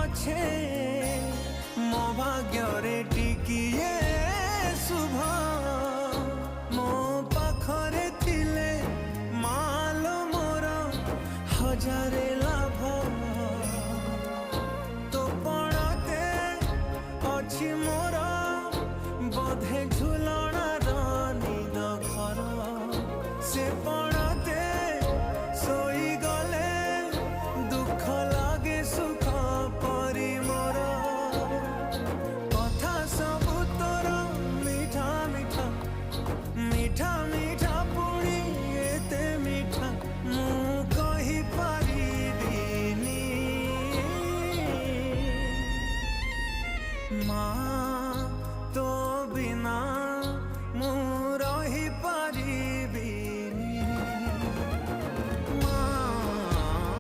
पछे मो भाग्य टिकिए शुभ मो पाखरे थिले मालो मोर हजारे लाभ तो पणते अच्छी मोर बोधे